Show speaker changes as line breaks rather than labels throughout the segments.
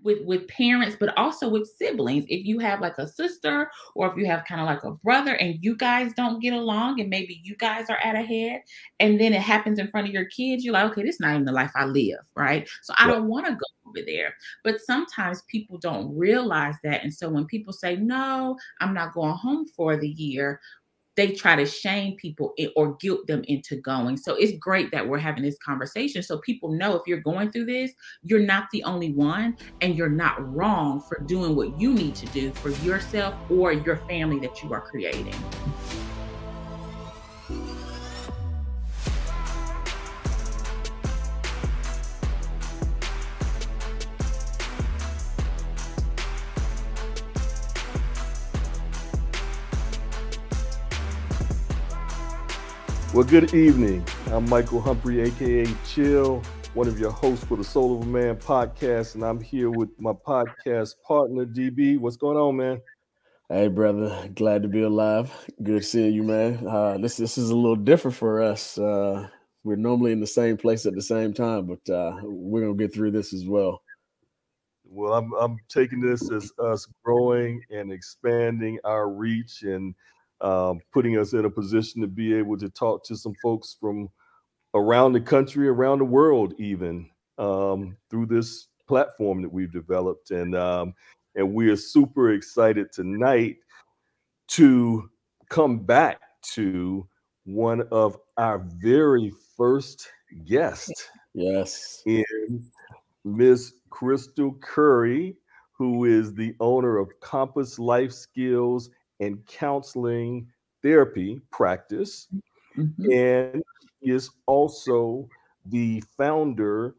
with parents, but also with siblings. If you have like a sister, or if you have kind of like a brother and you guys don't get along, and maybe you guys are at a head, and then it happens in front of your kids, you're like, okay, this is not even the life I live, right? So I
Yeah.
don't want to go over there. But sometimes people don't realize that. And so when people say, no, I'm not going home for the year, they try to shame people or guilt them into going. So it's great that we're having this conversation so people know if you're going through this, you're not the only one, and you're not wrong for doing what you need to do for yourself or your family that you are creating.
Well, good evening. I'm Michael Humphrey, aka Chill, one of your hosts for the Soul of a Man podcast, and I'm here with my podcast partner, DB. What's going on, man?
Hey, brother. Glad to be alive. Good seeing you, man. This is a little different for us. We're normally in the same place at the same time, but we're gonna get through this as well.
Well, I'm taking this as us growing and expanding our reach and putting us in a position to be able to talk to some folks from around the country, around the world, even through this platform that we've developed, and we are super excited tonight to come back to one of our very first guests.
Yes.
In Miss Crystal Curry, who is the owner of Compass Life Skills and Counseling Therapy Practice.
Mm-hmm.
And is also the founder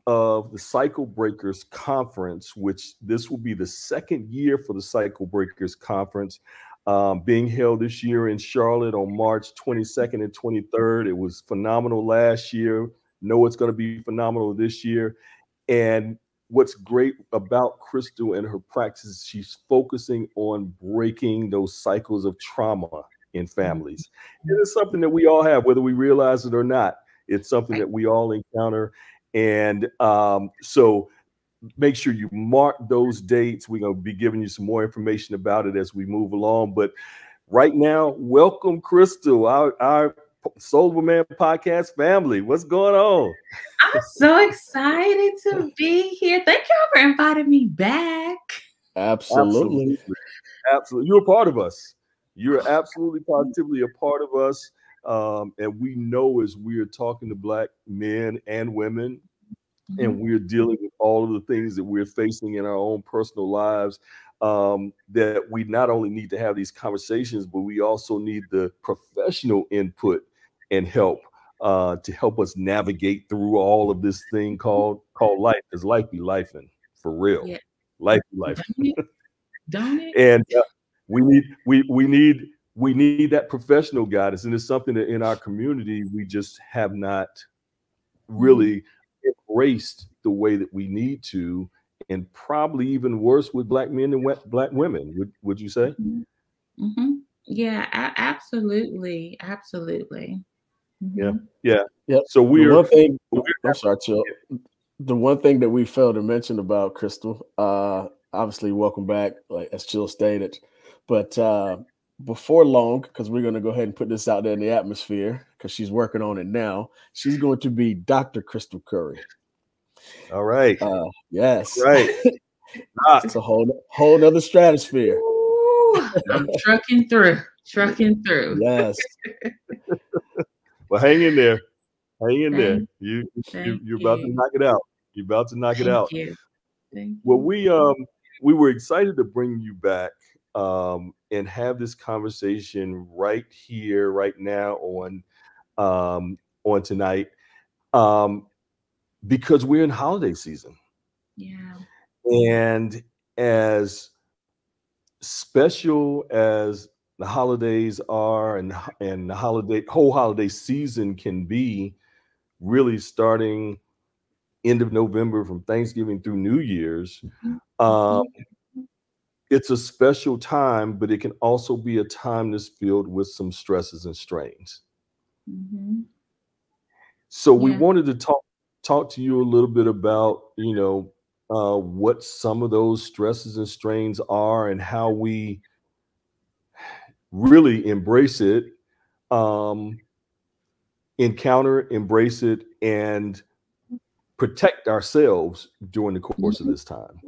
of the Cycle Breakers Conference, which this will be the second year for the Cycle Breakers Conference, being held this year in Charlotte on March 22nd and 23rd. It was phenomenal last year. Know it's going to be phenomenal this year. And what's great about Crystal and her practice, she's focusing on breaking those cycles of trauma in families. It is something that we all have, whether we realize it or not. It's something that we all encounter. And so make sure you mark those dates. We're going to be giving you some more information about it as we move along. But right now, welcome, Crystal, our Soul of a Man podcast family. What's going on?
I'm so excited to be here. Thank y'all for inviting me back.
Absolutely.
Absolutely. You're a part of us. You're absolutely positively a part of us. And we know as we are talking to Black men and women, and we're dealing with all of the things that we're facing in our own personal lives, that we not only need to have these conversations, but we also need the professional input and help to help us navigate through all of this thing called life. Because life be lifing for real.
Yeah.
Life be life.
Don't it?
And we need that professional guidance, and it's something that in our community we just have not really embraced the way that we need to, and probably even worse with Black men and Black women. Would you say?
Mm-hmm. Yeah, absolutely, absolutely.
Yeah, yeah.
Yep.
So we're
one thing. I'm sorry, Chill. The one thing that we failed to mention about Crystal, obviously, welcome back, like as Chill stated, but before long, because we're going to go ahead and put this out there in the atmosphere, because she's working on it now. She's going to be Dr. Crystal Curry.
All right.
Yes.
Right.
It's a whole nother stratosphere.
Ooh, I'm trucking through.
Yes.
Well, hang in there. Hang in there. You're about to knock it out. You're about to knock it out. Well, we were excited to bring you back and have this conversation right here, right now on tonight, because we're in holiday season.
Yeah.
And as special as the holidays are, and the whole holiday season can be, really starting end of November from Thanksgiving through New Year's, it's a special time, but it can also be a time that's filled with some stresses and strains. So we wanted to talk to you a little bit about, what some of those stresses and strains are and how we really embrace it, encounter, embrace it, and protect ourselves during the course of this time.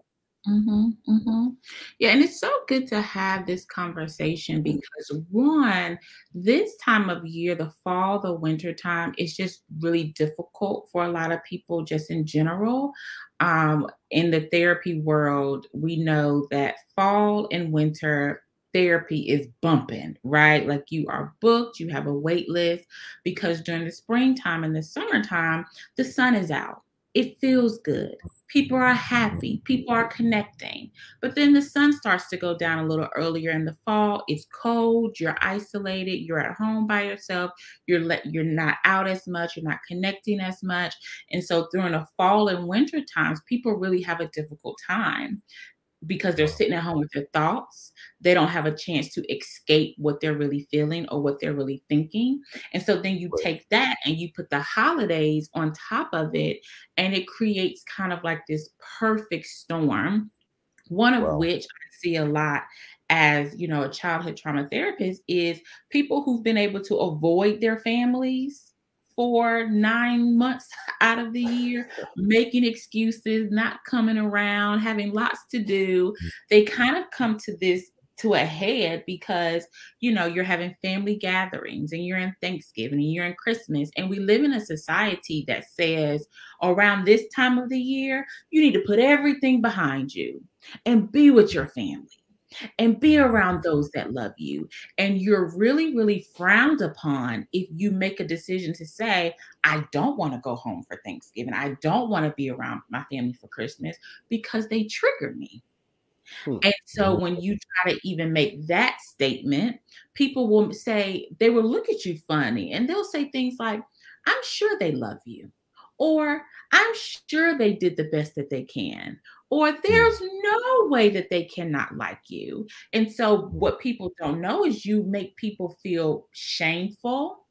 Yeah, and it's so good to have this conversation because one, this time of year, the fall, the winter time, is just really difficult for a lot of people just in general. In the therapy world, we know that fall and winter therapy is bumping, right? Like you are booked, you have a wait list because during the springtime and the summertime, the sun is out. It feels good. People are happy. People are connecting. But then the sun starts to go down a little earlier in the fall. It's cold. You're isolated. You're at home by yourself. You're not out as much. You're not connecting as much. And so during the fall and winter times, people really have a difficult time because they're sitting at home with their thoughts. They don't have a chance to escape what they're really feeling or what they're really thinking. And so then you take that and you put the holidays on top of it, and it creates kind of like this perfect storm. One of which I see a lot as, a childhood trauma therapist is people who've been able to avoid their families for 9 months out of the year, making excuses, not coming around, having lots to do. They kind of come to a head because, you're having family gatherings and you're in Thanksgiving and you're in Christmas. And we live in a society that says around this time of the year, you need to put everything behind you and be with your family and be around those that love you. And you're really, really frowned upon if you make a decision to say, I don't want to go home for Thanksgiving. I don't want to be around my family for Christmas because they trigger me. And so when you try to even make that statement, people will say, they will look at you funny and they'll say things like, I'm sure they love you, or I'm sure they did the best that they can, or there's no way that they cannot like you. And so what people don't know is you make people feel shameful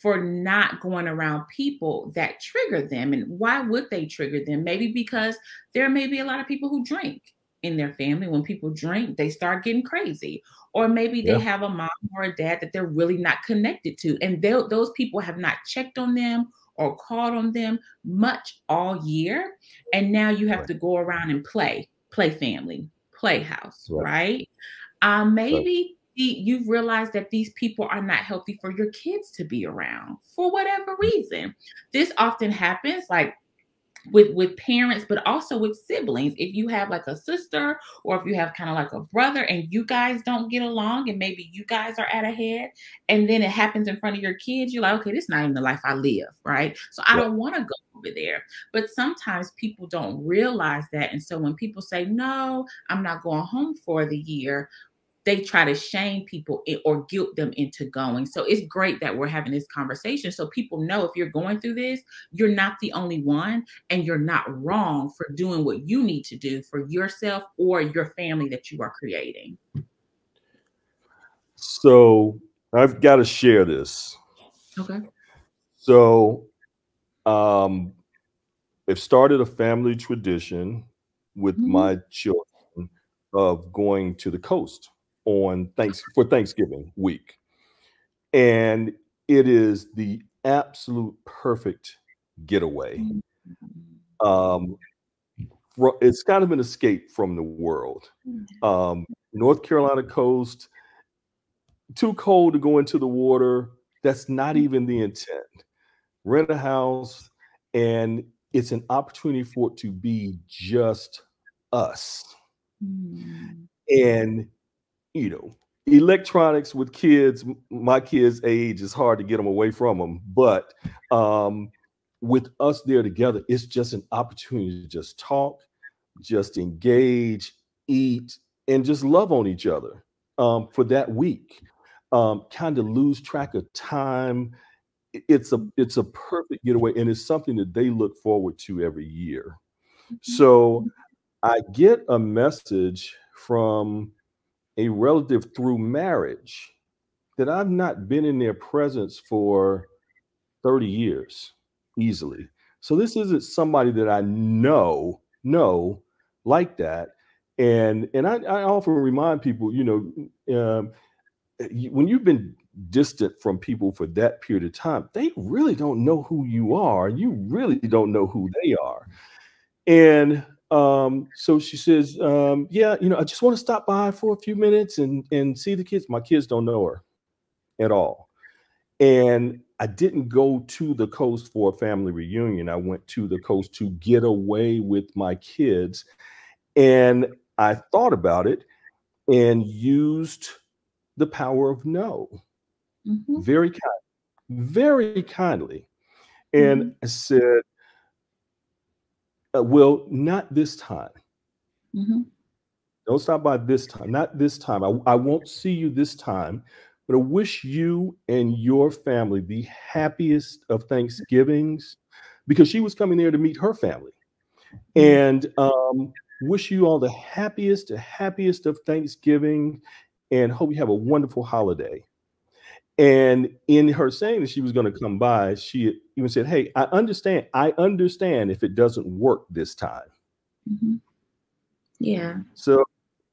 for not going around people that trigger them. And why would they trigger them? Maybe because there may be a lot of people who drink in their family. When people drink, they start getting crazy. Or maybe they have a mom or a dad that they're really not connected to. And those people have not checked on them or called on them much all year. And now you have to go around and play family, play house, right? Maybe you've realized that these people are not healthy for your kids to be around for whatever reason. This often happens like with parents, but also with siblings. If you have like a sister or if you have kind of like a brother and you guys don't get along and maybe you guys are at a head and then it happens in front of your kids, you're like, okay, this is not even the life I live, right? So I don't want to go over there. But sometimes people don't realize that. And so when people say, no, I'm not going home for the year, they try to shame people or guilt them into going. So it's great that we're having this conversation so people know if you're going through this, you're not the only one and you're not wrong for doing what you need to do for yourself or your family that you are creating.
So I've got to share this.
Okay.
So I've started a family tradition with my children of going to the coast for Thanksgiving week. And it is the absolute perfect getaway. It's kind of an escape from the world. North Carolina coast, too cold to go into the water. That's not even the intent. Rent a house, and it's an opportunity for it to be just us. And electronics with kids, my kids' age, is hard to get them away from them. But with us there together, it's just an opportunity to just talk, just engage, eat, and just love on each other for that week. Kind of lose track of time. It's a perfect getaway, and it's something that they look forward to every year. So I get a message from a relative through marriage that I've not been in their presence for 30 years easily. So this isn't somebody that I know like that. And I often remind people, when you've been distant from people for that period of time, they really don't know who you are. You really don't know who they are. And so she says, yeah, I just want to stop by for a few minutes and see the kids. My kids don't know her at all. And I didn't go to the coast for a family reunion. I went to the coast to get away with my kids. And I thought about it and used the power of no very kindly. And I said, well, not this time. Don't stop by this time. Not this time. I won't see you this time, but I wish you and your family the happiest of Thanksgivings, because she was coming there to meet her family. And wish you all the happiest of Thanksgiving, and hope you have a wonderful holiday. And in her saying that she was going to come by, she even said, hey, I understand if it doesn't work this time.
Yeah.
So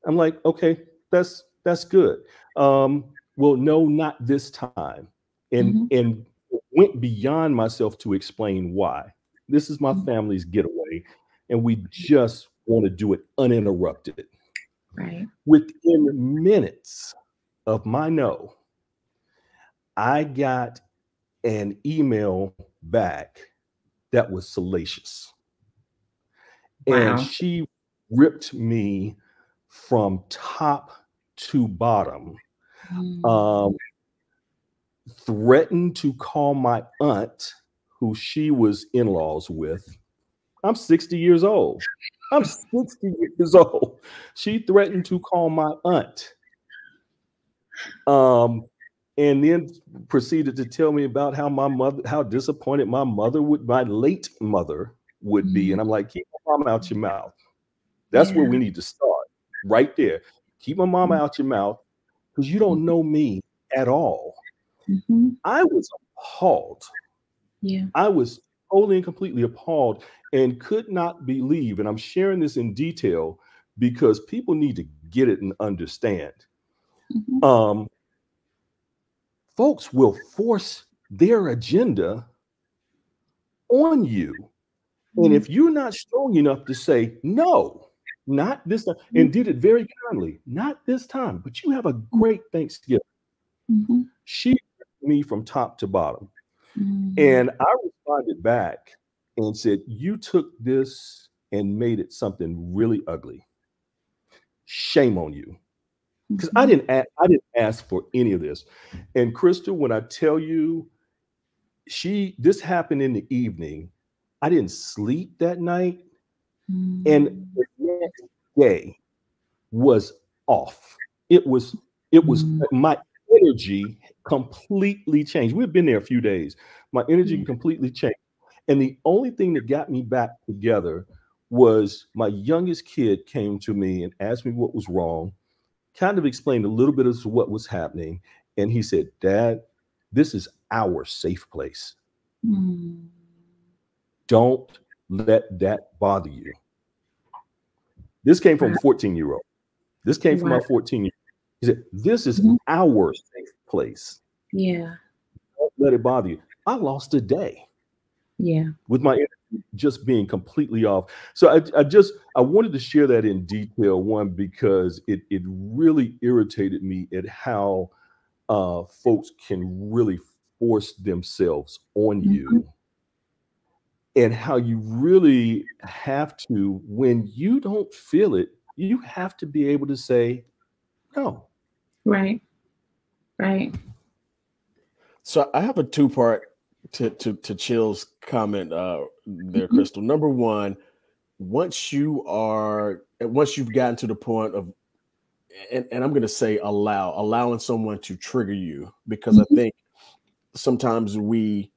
I'm like, okay, that's good. Well, no, not this time. And went beyond myself to explain why. This is my family's getaway, and we just want to do it uninterrupted.
Right.
Within minutes of my no, I got an email back that was salacious.
Wow.
And she ripped me from top to bottom, threatened to call my aunt, who she was in-laws with. I'm 60 years old. She threatened to call my aunt. And then proceeded to tell me about how disappointed my late mother would be. And I'm like, keep my mama out your mouth. That's where we need to start, right there. Keep my mama out your mouth, because you don't know me at all. I was appalled.
Yeah.
I was totally and completely appalled and could not believe, and I'm sharing this in detail because people need to get it and understand. Folks will force their agenda on you. And if you're not strong enough to say, no, not this time, and did it very kindly, not this time, but you have a great Thanksgiving. She ripped me from top to bottom. And I responded back and said, you took this and made it something really ugly. Shame on you. Because I didn't ask for any of this. And Crystal, when I tell you, this happened in the evening, I didn't sleep that night. And the next day was off. It was my energy completely changed. We've been there a few days. My energy completely changed. And the only thing that got me back together was my youngest kid came to me and asked me what was wrong, kind of explained a little bit as to what was happening. And he said, Dad, this is our safe place. Don't let that bother you. This came from a 14-year-old. This came from our 14-year-old. He said, this is our safe place.
Yeah.
Don't let it bother you. I lost a day.
Yeah.
With my energy just being completely off. So I wanted to share that in detail, one, because it really irritated me at how folks can really force themselves on you, and how you really have to, when you don't feel it, you have to be able to say no.
Right.
So I have a two-part to Chill's comment there, Crystal. Number one, once you've gotten to the point of, and I'm going to say allowing someone to trigger you, because I think sometimes we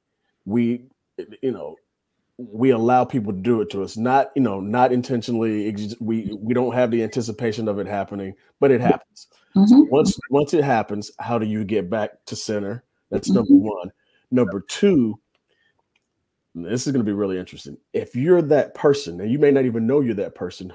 allow people to do it to us, not intentionally. We don't have the anticipation of it happening, but it happens. So once it happens, how do you get back to center? That's number one. Number two, this is going to be really interesting. If you're that person, and you may not even know you're that person,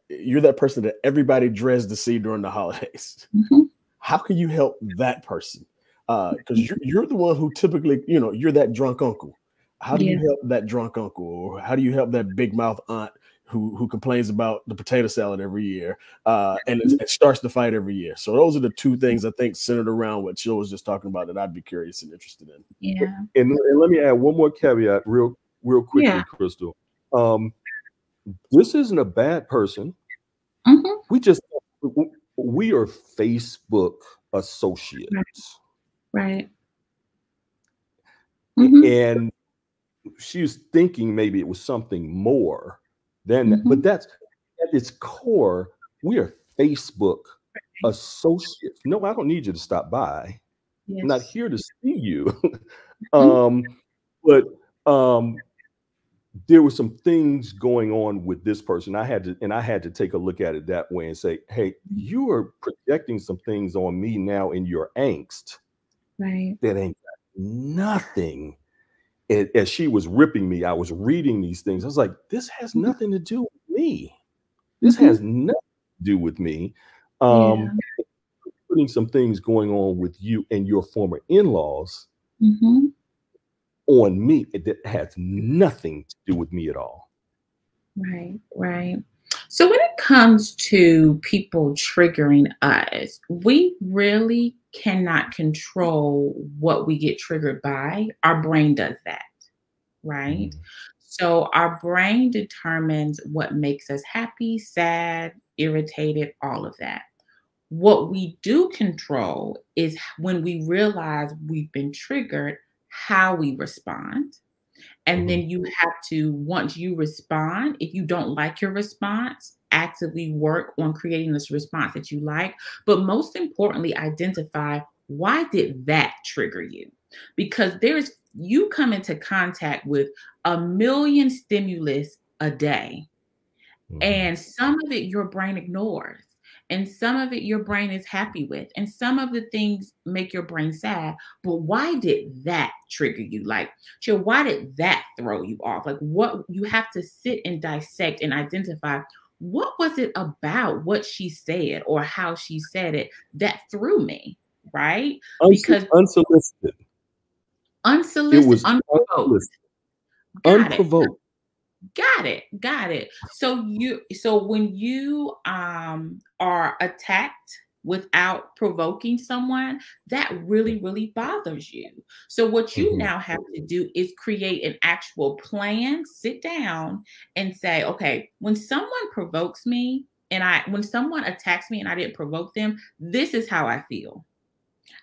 you're that person that everybody dreads to see during the holidays.
Mm-hmm.
How can you help that person? Because you're the one who typically, you're that drunk uncle. How do you help that drunk uncle, or how do you help that big mouth aunt who complains about the potato salad every year and it starts the fight every year? So those are the two things I think centered around what Chill was just talking about that I'd be curious and interested in.
Yeah.
And let me add one more caveat real quickly, Crystal. This isn't a bad person.
Mm-hmm.
We are Facebook associates.
Right.
Mm-hmm. And she was thinking maybe it was something more than that. But that's at its core, we are Facebook associates. No, I don't need you to stop by.
Yes.
I'm not here to see you. But there were some things going on with this person. I had to take a look at it that way and say, hey, you are projecting some things on me now in your angst.
Right.
That ain't got nothing. As she was ripping me, I was reading these things. I was like, this has nothing to do with me. This has nothing to do with me. Putting some things going on with you and your former in-laws on me that has nothing to do with me at all.
Right, right. So when it comes to people triggering us, we really cannot control what we get triggered by. Our brain does that, right? So our brain determines what makes us happy, sad, irritated, all of that. What we do control is when we realize we've been triggered, how we respond. And then you have to, once you respond, if you don't like your response, actively work on creating this response that you like. But most importantly, identify, why did that trigger you? Because you come into contact with 1 million stimulus a day. And some of it your brain ignores. And some of it your brain is happy with. And some of the things make your brain sad. But why did that trigger you? Like, Chill, why did that throw you off? Like, what you have to sit and dissect and identify, what was it about what she said or how she said it that threw me, right?
Because unsolicited.
It was unprovoked.
Unprovoked.
Got it. So when you are attacked without provoking someone, that really, really bothers you. So what you now have to do is create an actual plan, sit down and say, okay, when someone provokes me when someone attacks me and I didn't provoke them, this is how I feel.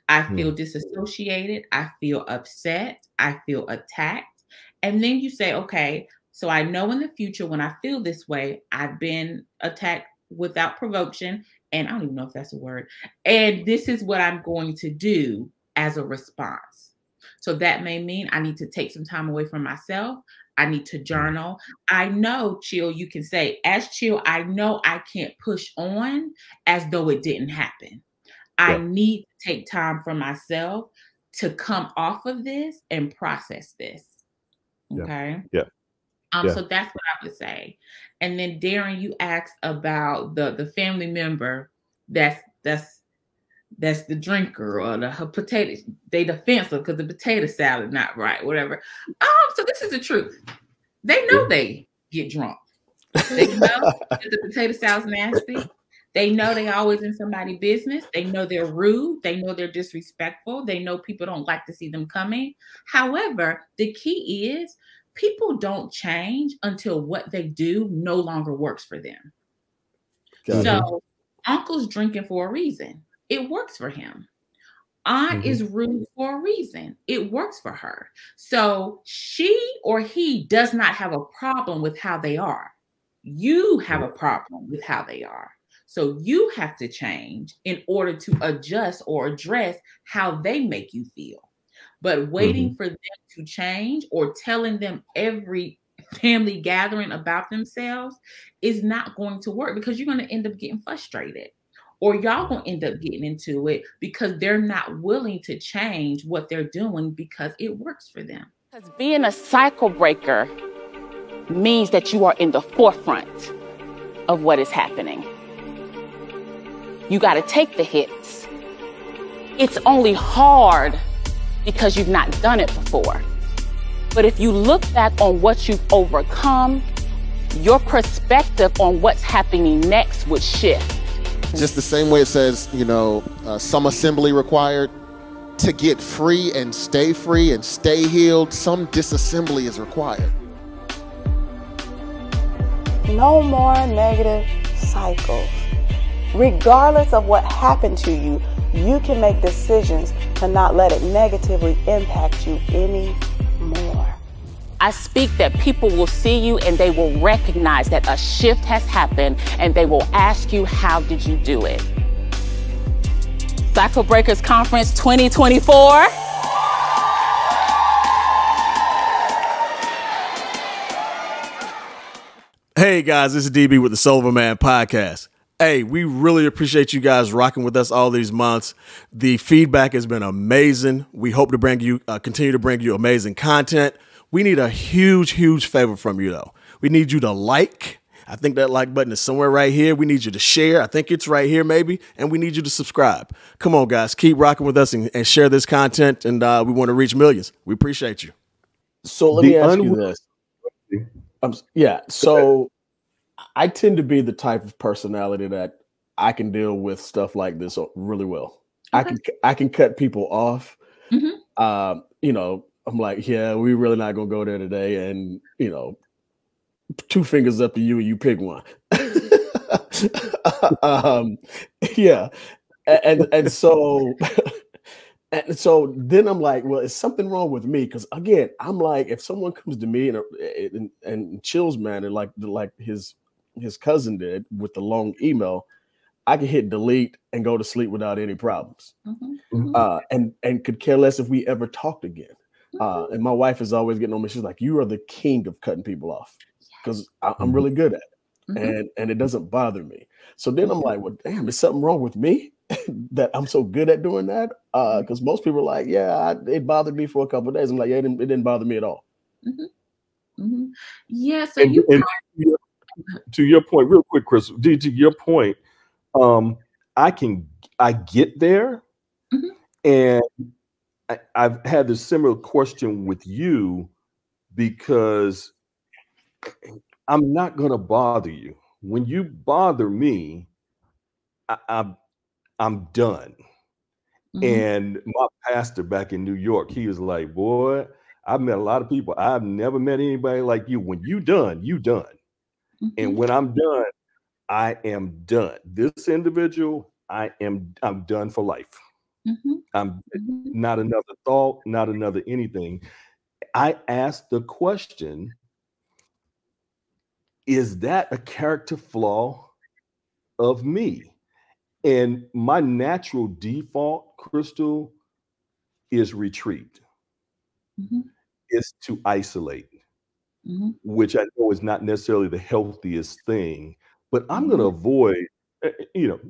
I feel disassociated. I feel upset. I feel attacked. And then you say, okay, so I know in the future when I feel this way, I've been attacked without provocation, and I don't even know if that's a word. And this is what I'm going to do as a response. So that may mean I need to take some time away from myself. I need to journal. I know, Chill, you can say, as Chill, I know I can't push on as though it didn't happen. I need to take time for myself to come off of this and process this. Okay?
Yeah.
So that's what I would say. And then Darren, you asked about the family member that's the drinker or the potato, they defensive because the potato salad not right, whatever. So this is the truth. They know they get drunk. They know that the potato salad's nasty. They know they always in somebody's business. They know they're rude. They know they're disrespectful. They know people don't like to see them coming. However, the key is people don't change until what they do no longer works for them. So uncle's drinking for a reason. It works for him. Aunt is rude for a reason. It works for her. So she or he does not have a problem with how they are. You have a problem with how they are. So you have to change in order to adjust or address how they make you feel. But waiting for them to change or telling them every family gathering about themselves is not going to work, because you're going to end up getting frustrated, or y'all going to end up getting into it because they're not willing to change what they're doing because it works for them.
Because being a cycle breaker means that you are in the forefront of what is happening. You got to take the hits. It's only hard because you've not done it before. But if you look back on what you've overcome, your perspective on what's happening next would shift.
Just the same way it says, some assembly required to get free and stay healed, some disassembly is required.
No more negative cycles. Regardless of what happened to you, you can make decisions to not let it negatively impact you anymore.
I speak that people will see you and they will recognize that a shift has happened and they will ask you, how did you do it? Cycle Breakers Conference 2024.
Hey guys, this is DB with the Sullivan Man Podcast. Hey, we really appreciate you guys rocking with us all these months. The feedback has been amazing. We hope to continue to bring you amazing content. We need a huge favor from you though. We need you to like. I think that like button is somewhere right here. We need you to share. I think it's right here maybe. And we need you to subscribe. Come on guys, keep rocking with us and share this content. And we want to reach millions. We appreciate you.
So let me ask you this.
So I tend to be the type of personality that I can deal with stuff like this really well.
Okay.
I can cut people off.
Mm-hmm.
I'm like, yeah, we're really not gonna go there today, and 2 fingers up to you, and you pick one. Yeah, and so. And so then I'm like, well, is something wrong with me? Because again, I'm like, if someone comes to me and chills, man, and like his cousin did with the long email, I can hit delete and go to sleep without any problems.
Mm-hmm.
And could care less if we ever talked again. And my wife is always getting on me. She's like, you are the king of cutting people off because I'm really good at it.
Mm-hmm.
And it doesn't bother me. So then I'm like, well, damn, is something wrong with me that I'm so good at doing that? Because most people are like, yeah, it bothered me for a couple of days. I'm like, yeah, it didn't bother me at all.
Mm-hmm. Mm-hmm. Yeah. So
to your point, real quick, Chris, to your point, I get there, and I've had this similar question with you because I'm not going to bother you. When you bother me, I'm done.
Mm-hmm.
And my pastor back in New York, he was like, boy, I've met a lot of people. I've never met anybody like you. When you done, you done.
Mm-hmm.
And when I'm done, I am done. This individual, I'm done for life.
Mm-hmm.
I'm not another thought, not another anything. I asked the question, is that a character flaw of me? And my natural default, Crystal, is retreat. Is to isolate, which I know is not necessarily the healthiest thing, but I'm going to avoid,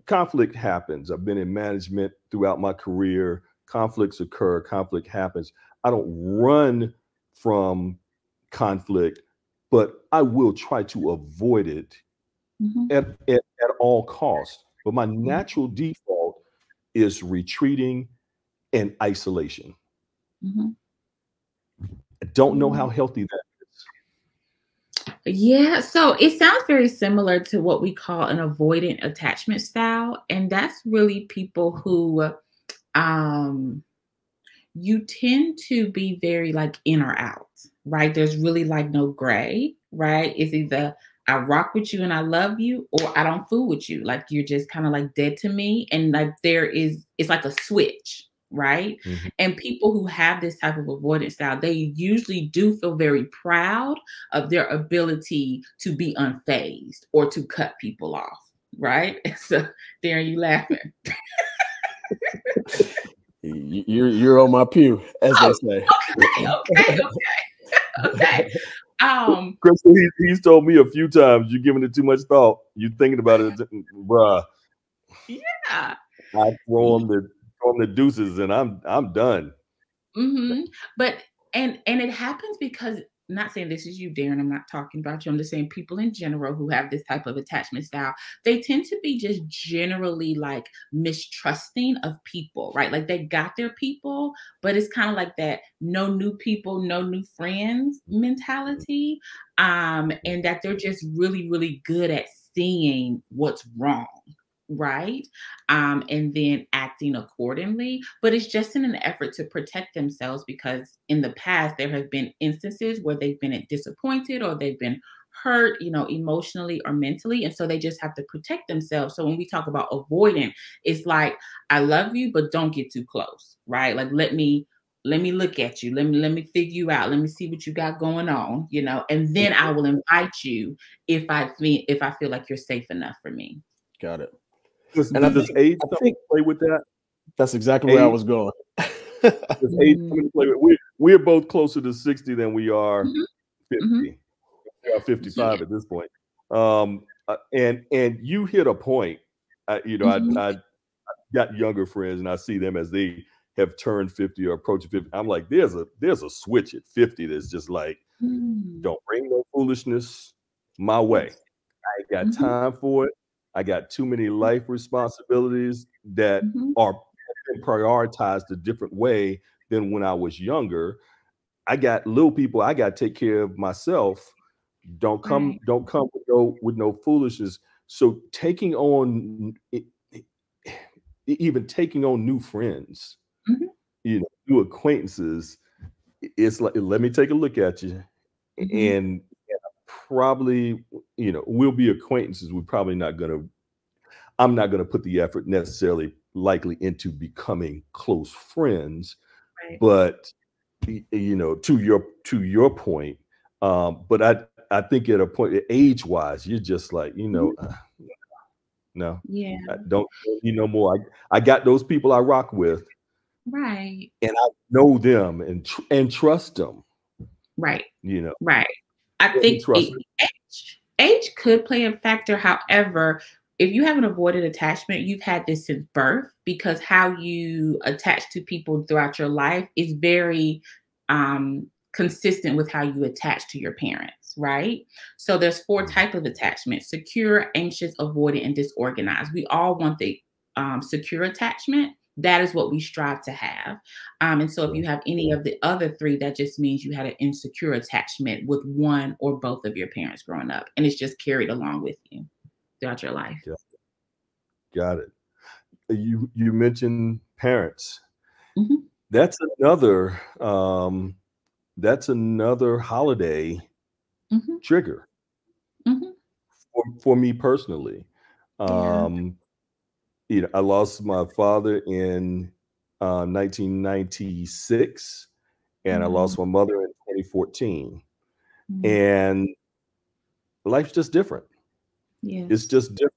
conflict happens. I've been in management throughout my career. Conflicts occur, conflict happens. I don't run from conflict, but I will try to avoid it at all costs. But my natural default is retreating and isolation. I don't know how healthy that is.
Yeah, so it sounds very similar to what we call an avoidant attachment style. And that's really people who you tend to be very like in or out, right? There's really like no gray, right? It's either I rock with you and I love you, or I don't fool with you. Like you're just kind of like dead to me. And like it's like a switch, right? And people who have this type of avoidance style, they usually do feel very proud of their ability to be unfazed or to cut people off, right? So Darren, you laughing.
You're on my pew, as they say.
Okay.
Crystal, he's told me a few times, you're giving it too much thought. You're thinking about it, bruh.
Yeah.
I throw him the deuces and I'm done.
But And it happens because, not saying this is you, Darren, I'm not talking about you. I'm just saying people in general who have this type of attachment style, they tend to be just generally like mistrusting of people, right? Like they got their people, but it's kind of like that no new people, no new friends mentality. And that they're just really, really good at seeing what's wrong. Right. And then acting accordingly. But it's just in an effort to protect themselves, because in the past, there have been instances where they've been disappointed or they've been hurt, emotionally or mentally. And so they just have to protect themselves. So when we talk about avoiding, it's like, I love you, but don't get too close. Right. Like, let me look at you. Let me figure you out. Let me see what you got going on, and then I will invite you if I feel like you're safe enough for me.
Got it.
And does age play with that?
That's exactly where I was going.
Does age come into play with? We're both closer to 60 than we are 50. We are 55 at this point. And you hit a point. I got younger friends, and I see them as they have turned 50 or approaching 50. I'm like, there's a switch at 50 that's just like, don't bring no foolishness my way. I ain't got time for it. I got too many life responsibilities that are prioritized a different way than when I was younger. I got little people I got to take care of myself. Don't come with no foolishness. So taking on new friends, new acquaintances, it's like, let me take a look at you, and probably, we'll be acquaintances. I'm not gonna put the effort necessarily likely into becoming close friends, but to your point, but I think at a point, age wise, you're just like, no, I don't need no more. I got those people I rock with,
right,
and I know them and trust them,
right,
right.
I think age could play a factor. However, if you have an avoided attachment, you've had this since birth, because how you attach to people throughout your life is very consistent with how you attach to your parents, right? So there's 4 types of attachment: secure, anxious, avoidant, and disorganized. We all want the secure attachment. That is what we strive to have. And so if you have any of the other 3, that just means you had an insecure attachment with one or both of your parents growing up. And it's just carried along with you throughout your life.
Got it. You mentioned parents. That's another holiday trigger for me personally. I lost my father in 1996, and I lost my mother in 2014. And life's just different. It's just different.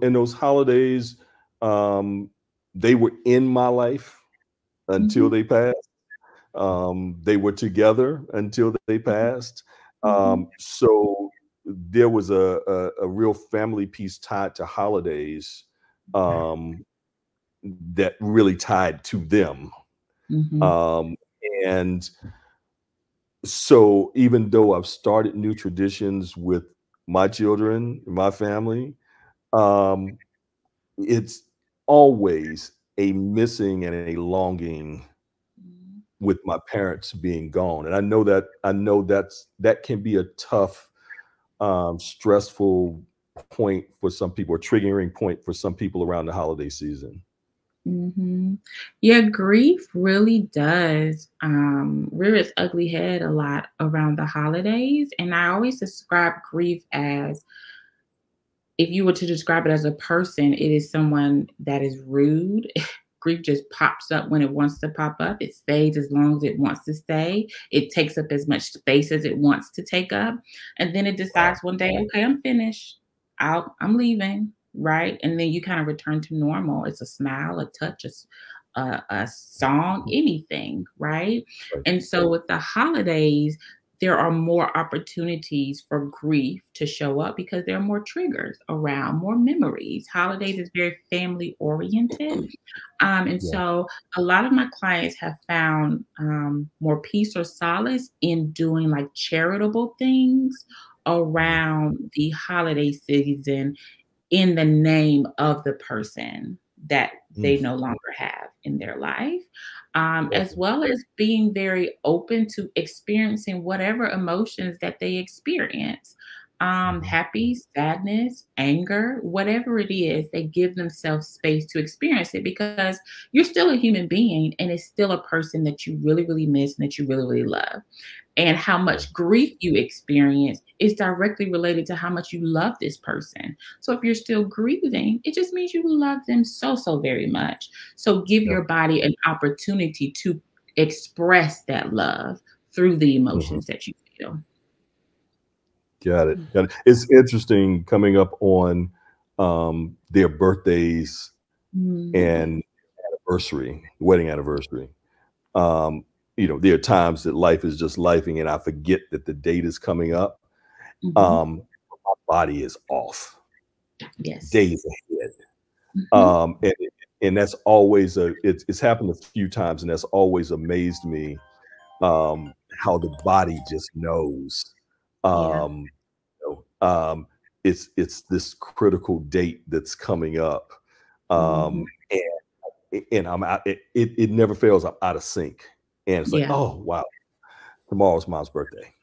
In those holidays, they were in my life until they passed. They were together until they passed. So there was a real family piece tied to holidays that really tied to them. And so even though I've started new traditions with my children, my family, it's always a missing and a longing with my parents being gone. And I know that can be a tough, stressful point for some people, or triggering point for some people around the holiday season.
Yeah, grief really does rear its ugly head a lot around the holidays. And I always describe grief as, if you were to describe it as a person, it is someone that is rude. Grief just pops up when it wants to pop up. It stays as long as it wants to stay. It takes up as much space as it wants to take up. And then it decides one day, okay, I'm finished. I'm leaving, right? And then you kind of return to normal. It's a smile, a touch, a song, anything, right? And so with the holidays, there are more opportunities for grief to show up because there are more triggers around, more memories. Holidays is very family oriented. And so a lot of my clients have found more peace or solace in doing like charitable things around the holiday season in the name of the person that they no longer have in their life, as well as being very open to experiencing whatever emotions that they experience. Happy, sadness, anger, whatever it is, they give themselves space to experience it because you're still a human being and it's still a person that you really, really miss and that you really, really love. And how much grief you experience is directly related to how much you love this person. So if you're still grieving, it just means you love them so, so very much. So give your body an opportunity to express that love through the emotions that you feel.
Got it. Got it. It's interesting coming up on their birthdays and wedding anniversary. You know, there are times that life is just lifing and I forget that the date is coming up. My body is off.
Yes.
Days ahead. And that's always it's happened a few times, and that's always amazed me how the body just knows. It's this critical date that's coming up. And I'm out, it never fails. I'm out of sync. And it's like, oh, wow, tomorrow's Mom's birthday.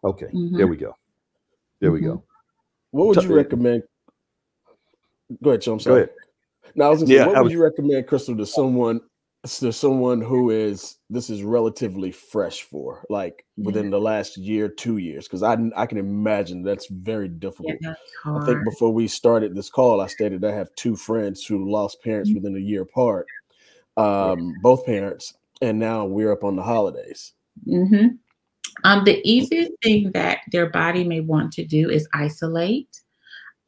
Okay, there we go. There we go.
What would you recommend? Go ahead, Joe. I'm sorry.
Go ahead.
No, I was gonna say, what would you recommend, Crystal, to someone who this is relatively fresh for, like within the last year, 2 years? Because I can imagine that's very difficult. I think before we started this call, I stated I have 2 friends who lost parents within a year apart, both parents. And now we're up on the holidays.
The easiest thing that their body may want to do is isolate.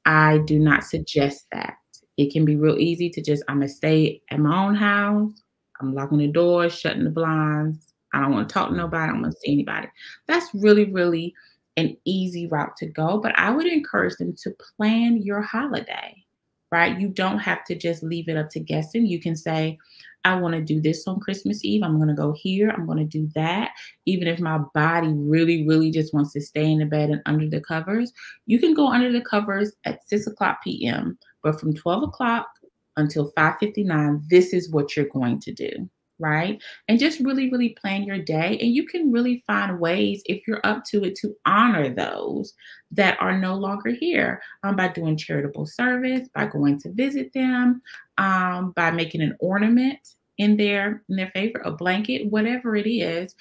I do not suggest that. It can be real easy to just, I'm going to stay at my own house. I'm locking the doors, shutting the blinds. I don't want to talk to nobody. I don't want to see anybody. That's really, really an easy route to go. But I would encourage them to plan your holiday, right? You don't have to just leave it up to guessing. You can say, I want to do this on Christmas Eve. I'm going to go here. I'm going to do that. Even if my body really, really just wants to stay in the bed and under the covers, you can go under the covers at 6:00 p.m. But from 12 o'clock until 5:59, this is what you're going to do, right? And just really, really plan your day. And you can really find ways, if you're up to it, to honor those that are no longer here by doing charitable service, by going to visit them, by making an ornament in their favor, a blanket, whatever it is,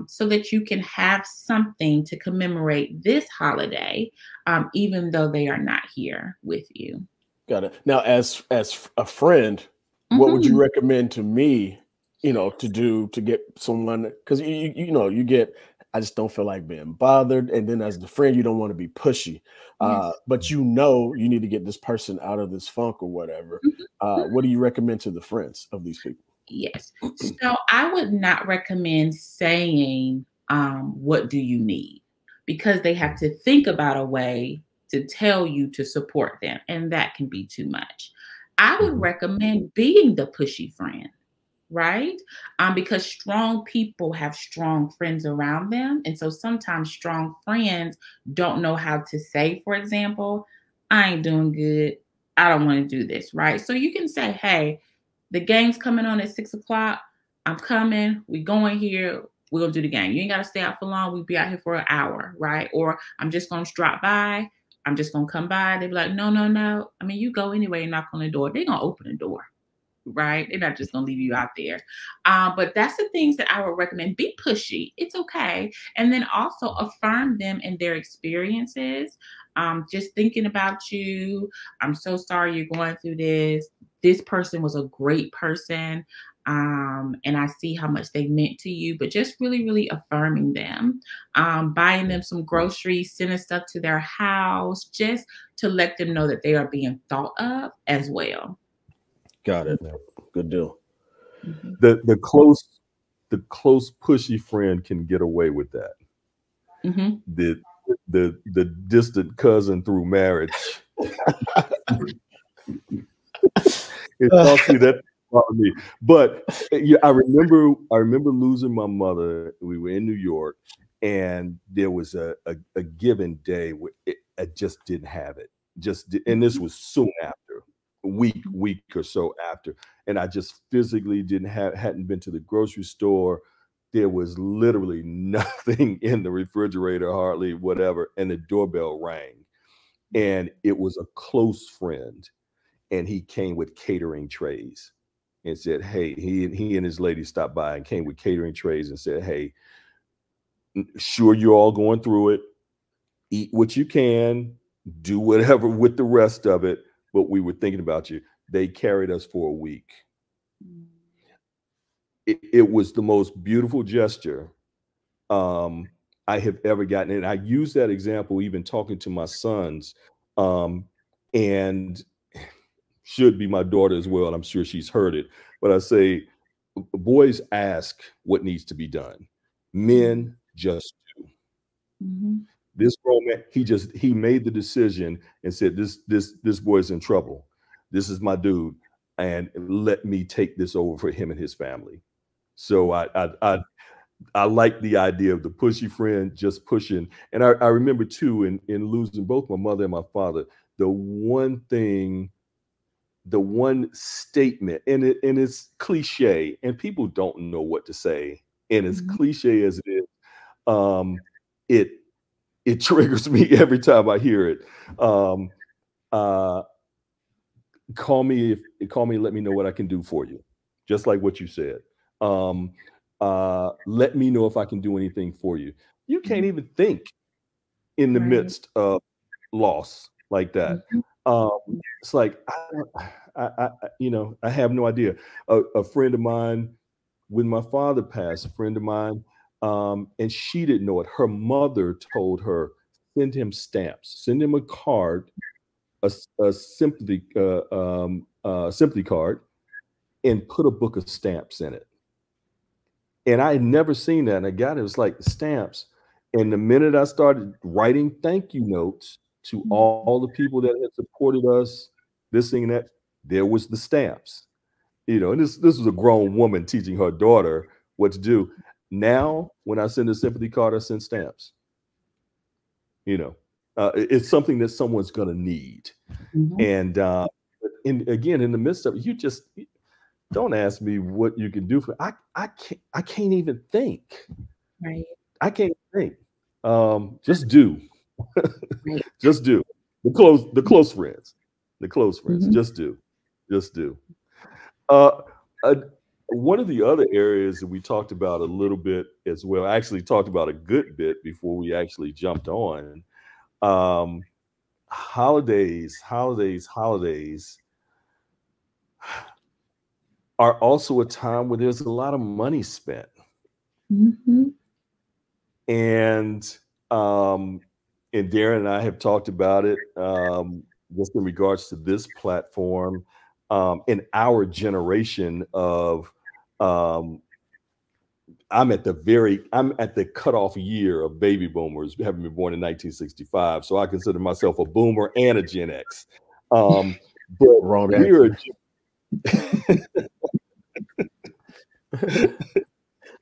so that you can have something to commemorate this holiday, even though they are not here with you.
Got it. Now, as a friend, what would you recommend to me, to do to get someone? Because you get, I just don't feel like being bothered. And then as the friend, you don't want to be pushy, but you need to get this person out of this funk or whatever. What do you recommend to the friends of these people?
Yes. So I would not recommend saying, what do you need? Because they have to think about a way to tell you to support them. And that can be too much. I would recommend being the pushy friend, right? Because strong people have strong friends around them. And so sometimes strong friends don't know how to say, for example, I ain't doing good. I don't want to do this, right? So you can say, hey, the game's coming on at 6:00. I'm coming. We going here. We're going to do the game. You ain't got to stay out for long. We'll be out here for an hour, right? Or I'm just going to drop by. I'm just going to come by. They'll be like, no. I mean, you go anyway and knock on the door. They're going to open the door, right? They're not just going to leave you out there. But that's the things that I would recommend. Be pushy. It's okay. And then also affirm them in their experiences. Just thinking about you. I'm so sorry you're going through this. This person was a great person. And I see how much they meant to you, but just really, really affirming them, buying them some groceries, sending stuff to their house, just to let them know that they are being thought of as well.
Got it. Good deal.
The close pushy friend can get away with that. the distant cousin through marriage. It cost me that. Me. But yeah, I remember losing my mother. We were in New York, and there was a given day where I just didn't have it. And this was soon after, a week or so after, and I just physically hadn't been to the grocery store. There was literally nothing in the refrigerator, hardly whatever, and the doorbell rang, and it was a close friend, and he came with catering trays. And said, hey, he and his lady stopped by and came with catering trays and said, hey, sure, you're all going through it. Eat what you can, do whatever with the rest of it. But we were thinking about you. They carried us for a week. It was the most beautiful gesture I have ever gotten. And I use that example even talking to my sons, and should be my daughter as well, and I'm sure she's heard it. But I say, boys ask what needs to be done. Men just do. This grown man, he made the decision and said, this boy's in trouble. This is my dude, and let me take this over for him and his family. So I like the idea of the pushy friend just pushing. And I remember too, in losing both my mother and my father, the one statement, and it's cliche, and people don't know what to say, and as cliche as it is, it triggers me every time I hear it. Call me and let me know what I can do for you, just like what you said. Let me know if I can do anything for you. You can't even think in the midst of loss like that. It's like, I have no idea. A friend of mine, when my father passed, a friend of mine, and she didn't know it. Her mother told her, send him stamps, send him a card, a sympathy card, and put a book of stamps in it. And I had never seen that. And I got it. It was like stamps. And the minute I started writing thank you notes to all the people that had supported us, this thing and that, there was the stamps. And this was a grown woman teaching her daughter what to do. Now, when I send a sympathy card, I send stamps. It's something that someone's going to need. And again, in the midst of it, you just don't ask me what you can do for. I can't even think.
Right.
I can't think. Just do. Just do. The close friends. Just do. One of the other areas that we talked about a little bit as well, I actually talked about a good bit before we actually jumped on. Holidays are also a time where there's a lot of money spent. And Darren and I have talked about it just in regards to this platform. In our generation of, I'm at the cutoff year of baby boomers, having been born in 1965. So I consider myself a boomer and a Gen X. But
wrong.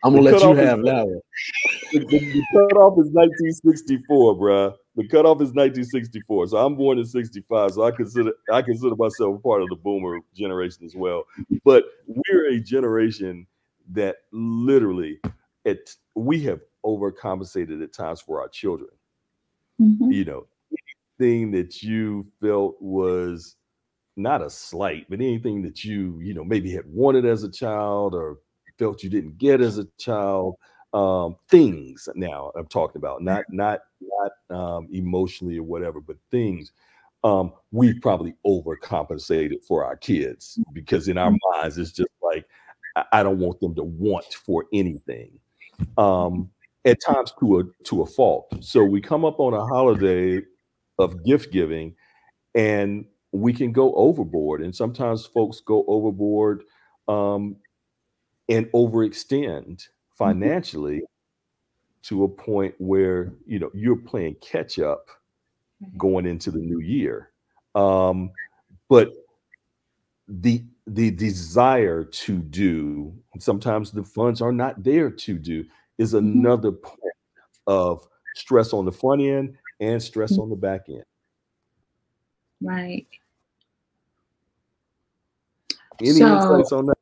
I'm gonna let you have that one.
The cutoff is 1964, bruh. The cutoff is 1964. So I'm born in 65. So I consider myself part of the boomer generation as well. But we're a generation that literally we have overcompensated at times for our children. Anything that you felt was not a slight, but anything that you maybe had wanted as a child or felt you didn't get as a child, things. Now I'm talking about not emotionally or whatever, but things. We've probably overcompensated for our kids because in our minds it's just like, I don't want them to want for anything. At times to a fault. So we come up on a holiday of gift giving, and we can go overboard. And sometimes folks go overboard and overextend financially to a point where, you know, you're playing catch up going into the new year. But the desire to do, sometimes the funds are not there to do, is another point of stress on the front end and stress on the back end.
Right.
Any insights on that?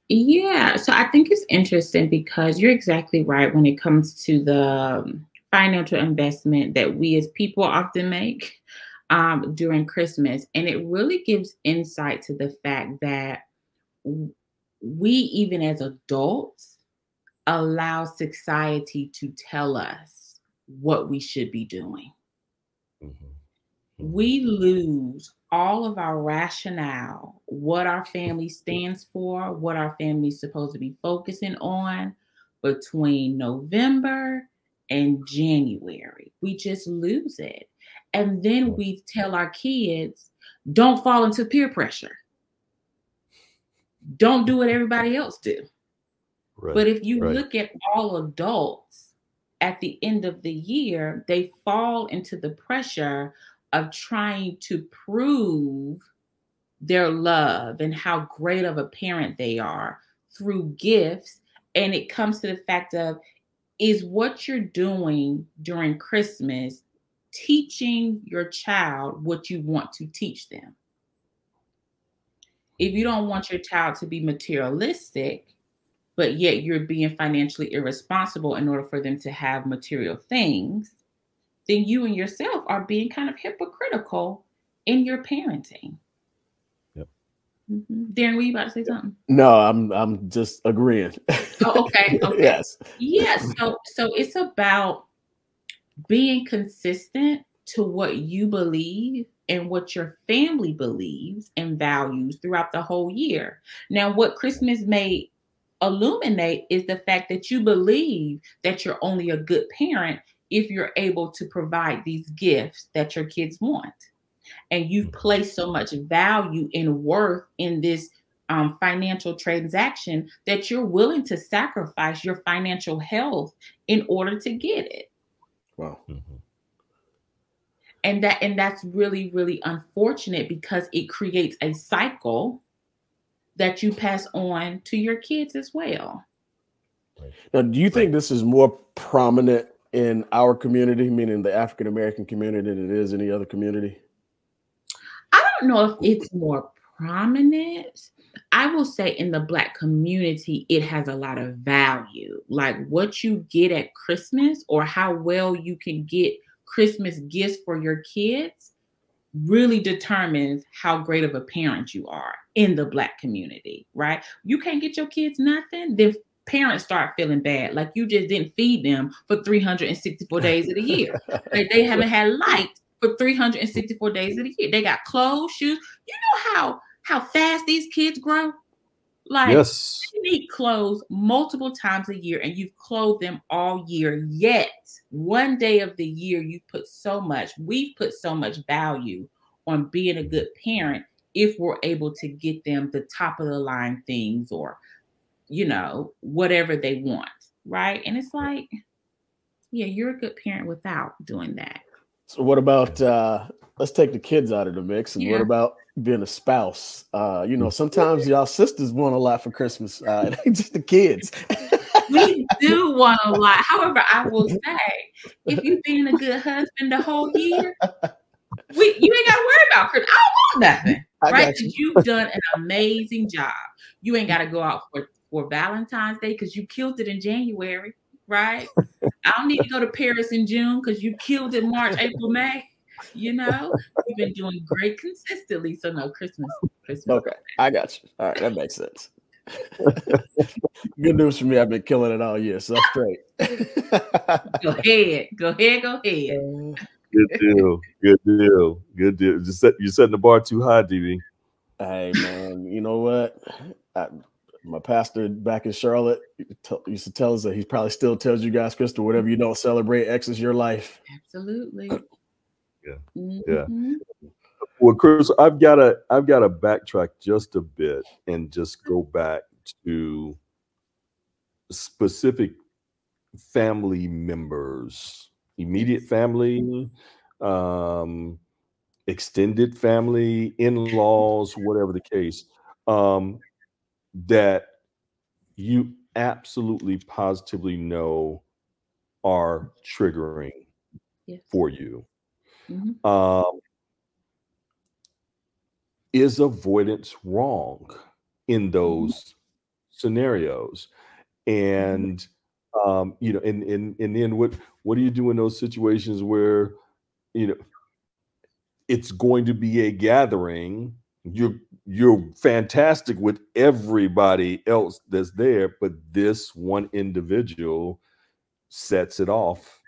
Yeah, so I think it's interesting because you're exactly right when it comes to the financial investment that we as people often make during Christmas. And it really gives insight to the fact that we, even as adults, allow society to tell us what we should be doing. We lose all of our rationale, what our family stands for, what our family is supposed to be focusing on between November and January. We just lose it. And then we tell our kids, don't fall into peer pressure. Don't do what everybody else do. Right, but if you look at all adults at the end of the year, they fall into the pressure of trying to prove their love and how great of a parent they are through gifts. And it comes to the fact of, is what you're doing during Christmas teaching your child what you want to teach them? If you don't want your child to be materialistic, but yet you're being financially irresponsible in order for them to have material things, then you and yourself are being kind of hypocritical in your parenting. Yep. Darren, were you about to say something?
No, I'm just agreeing.
Oh, okay. Okay.
Yes.
Yes. So it's about being consistent to what you believe and what your family believes and values throughout the whole year. Now, what Christmas may illuminate is the fact that you believe that you're only a good parent if you're able to provide these gifts that your kids want. And you've placed so much value and worth in this financial transaction that you're willing to sacrifice your financial health in order to get it.
Wow.
And that's really, really unfortunate because it creates a cycle that you pass on to your kids as well.
Now, do you think this is more prominent in our community, meaning the African-American community, than it is any other community?
I don't know if it's more prominent. I will say in the Black community, it has a lot of value. Like what you get at Christmas or how well you can get Christmas gifts for your kids really determines how great of a parent you are in the Black community, right? You can't get your kids nothing, then parents start feeling bad. Like you just didn't feed them for 364 days of the year. Like they haven't had light for 364 days of the year. They got clothes, shoes. You know how fast these kids grow? Like
yes.
You need clothes multiple times a year and you've clothed them all year. Yet one day of the year, we've put so much value on being a good parent if we're able to get them the top of the line things or, you know, whatever they want. Right. And it's like, yeah, you're a good parent without doing that.
So what about, let's take the kids out of the mix. And what about being a spouse? You know, sometimes y'all sisters want a lot for Christmas. It ain't just the kids.
We do want a lot. However, I will say, if you've been a good husband the whole year, you ain't got to worry about Christmas. I don't want nothing. Right? Because you've done an amazing job. You ain't got to go out for Valentine's Day because you killed it in January. Right? I don't need to go to Paris in June because you killed it March, April, May. You know, you've been doing great consistently. So no, Christmas.
Okay, I got you. All right, that makes sense. Good news for me. I've been killing it all year, so that's great.
Go ahead.
Good deal. You're setting the bar too high, DB.
Hey man, you know what? My pastor back in Charlotte used to tell us that he probably still tells you guys, Crystal, whatever you don't celebrate, X is your life.
Absolutely.
Yeah. Well, Chris, I've got to backtrack just a bit and just go back to specific family members, immediate family, extended family, in-laws, whatever the case, that you absolutely positively know are triggering for you. Is avoidance wrong in those scenarios? And you know, and then what do you do in those situations where, you know, it's going to be a gathering, you're fantastic with everybody else that's there, but this one individual sets it off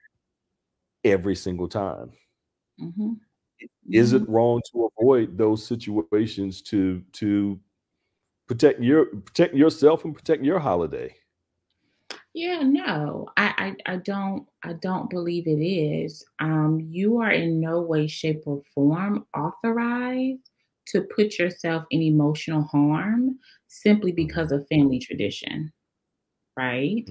every single time? Is it wrong to avoid those situations to protect yourself and protect your holiday?
Yeah, no, I don't believe it is. You are in no way, shape, or form authorized to put yourself in emotional harm simply because of family tradition, right?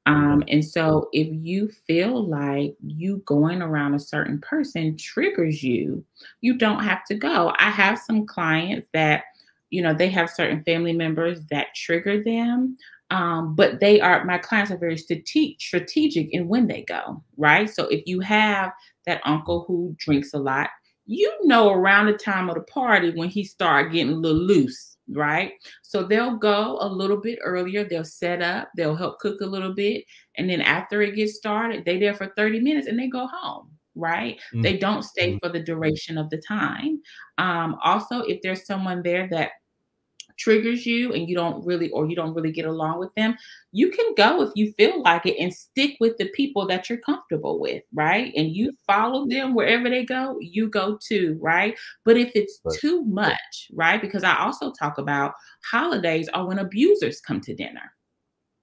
And so if you feel like you going around a certain person triggers you, you don't have to go. I have some clients that, you know, they have certain family members that trigger them. But my clients are very strategic in when they go, right? So if you have that uncle who drinks a lot, you know, around the time of the party when he start getting a little loose, right? So they'll go a little bit earlier, they'll set up, they'll help cook a little bit. And then after it gets started, they there for 30 minutes and they go home, right? They don't stay for the duration of the time. Also, if there's someone there that triggers you and you don't really get along with them, you can go if you feel like it and stick with the people that you're comfortable with, right? And you follow them wherever they go, you go too, right? But if it's too much, right? Because I also talk about holidays are when abusers come to dinner,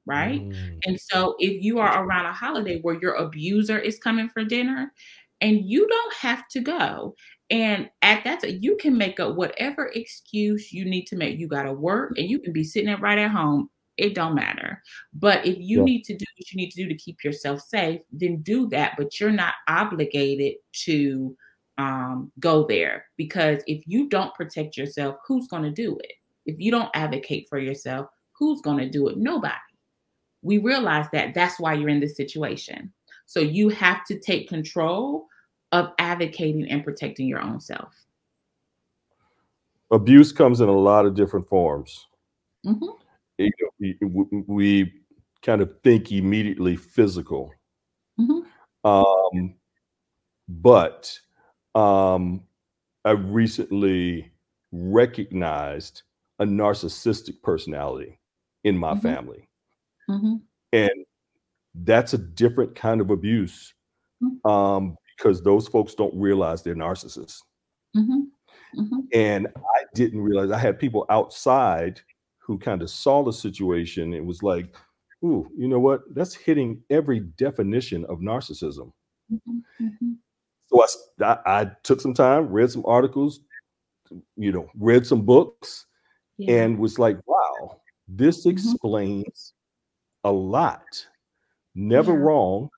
right? And so if you are around a holiday where your abuser is coming for dinner and you don't have to go, and at that time, you can make up whatever excuse you need to make. You got to work and you can be sitting there right at home. It don't matter. But if you need to do what you need to do to keep yourself safe, then do that. But you're not obligated to go there, because if you don't protect yourself, who's going to do it? If you don't advocate for yourself, who's going to do it? Nobody. We realize that that's why you're in this situation. So you have to take control of advocating and protecting your own self.
Abuse comes in a lot of different forms. We kind of think immediately physical. But I recently recognized a narcissistic personality in my family. And that's a different kind of abuse. Because those folks don't realize they're narcissists. And I didn't realize. I had people outside who kind of saw the situation and was like, ooh, you know what? That's hitting every definition of narcissism. So I took some time, read some articles, you know, read some books, and was like, wow, this explains a lot. Never wrong.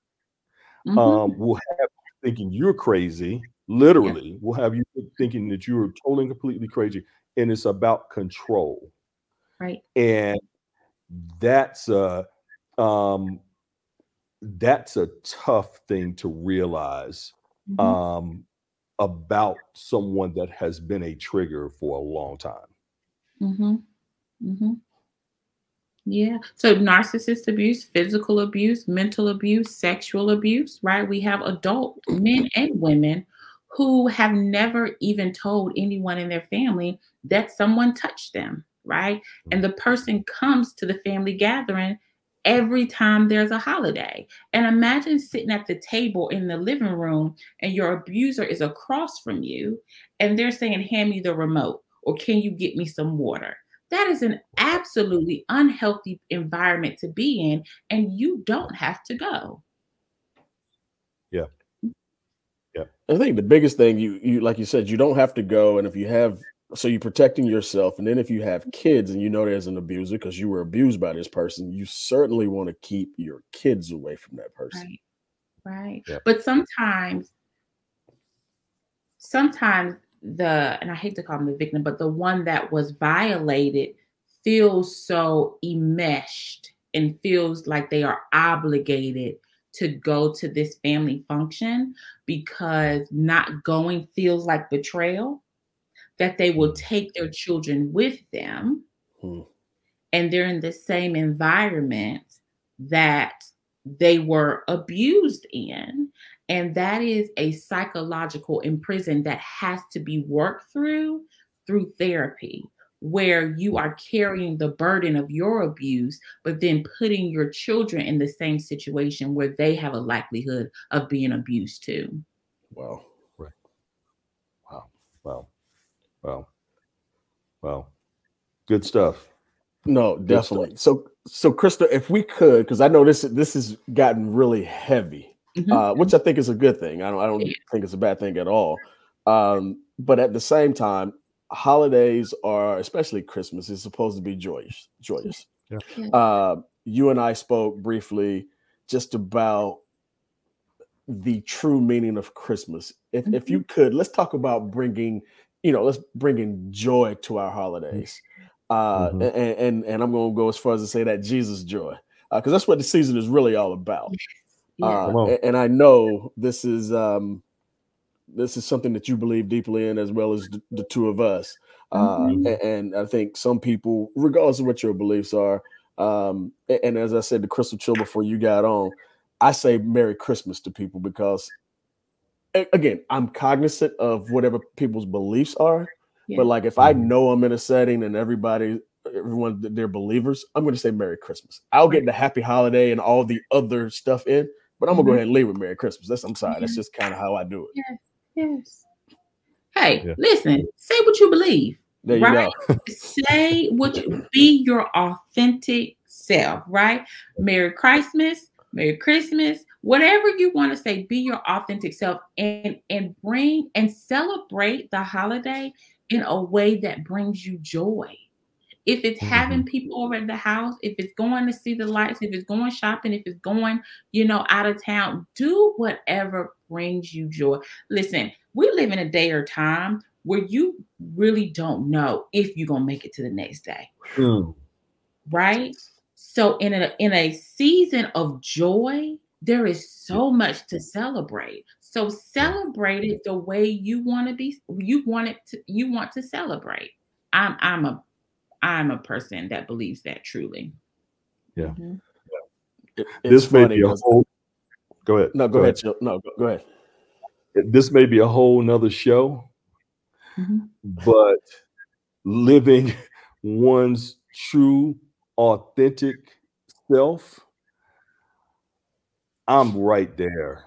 We'll have thinking you're crazy, literally. We'll have you thinking that you're totally and completely crazy, and it's about control,
right? And
that's a tough thing to realize about someone that has been a trigger for a long time.
Yeah. So narcissist abuse, physical abuse, mental abuse, sexual abuse, right? We have adult men and women who have never even told anyone in their family that someone touched them, right? And the person comes to the family gathering every time there's a holiday. And imagine sitting at the table in the living room and your abuser is across from you and they're saying, hand me the remote, or can you get me some water? That is an absolutely unhealthy environment to be in, and you don't have to go.
I think the biggest thing you like you said, you don't have to go, and if you have So you're protecting yourself. And then if you have kids and you know there's an abuser because you were abused by this person, you certainly want to keep your kids away from that person.
Right.
Yep.
But sometimes and I hate to call them the victim, but the one that was violated feels so enmeshed and feels like they are obligated to go to this family function because not going feels like betrayal, that they will take their children with them and they're in the same environment that they were abused in. And that is a psychological imprison that has to be worked through therapy, where you are carrying the burden of your abuse, but then putting your children in the same situation where they have a likelihood of being abused too.
Wow.
Right. Wow. Good stuff.
No, definitely. So Krista, if we could, because I know this has gotten really heavy, which I think is a good thing. I don't think it's a bad thing at all. But at the same time, holidays are, especially Christmas, is supposed to be joyous.
Yeah.
You and I spoke briefly just about the true meaning of Christmas. If you could, let's talk about bringing joy to our holidays. And I'm going to go as far as to say that Jesus joy, because that's what the season is really all about. And I know this is something that you believe deeply in, as well as the two of us. And I think some people, regardless of what your beliefs are, and as I said to Crystal Chill before you got on, I say Merry Christmas to people because, again, I'm cognizant of whatever people's beliefs are. Yeah. But like, if I know I'm in a setting and everyone, they're believers, I'm going to say Merry Christmas. I'll get the Happy Holiday and all the other stuff in, but I'm going to go ahead and leave with Merry Christmas. I'm sorry. That's just kind of how I do it.
Yes. Hey, listen, say what you believe.
There you go.
Say be your authentic self, right? Merry Christmas, whatever you want to say, be your authentic self and bring and celebrate the holiday in a way that brings you joy. If it's having people over at the house, if it's going to see the lights, if it's going shopping, if it's going, out of town, do whatever brings you joy. Listen, we live in a day or time where you really don't know if you're going to make it to the next day. Right? So in a season of joy, there is so much to celebrate. So celebrate it the way you want to be. You want to celebrate. I'm a person that believes that truly.
Yeah. This may be a whole. Go ahead.
No, go ahead. No, go ahead.
This may be a whole nother show, but living one's true, authentic self, I'm right there.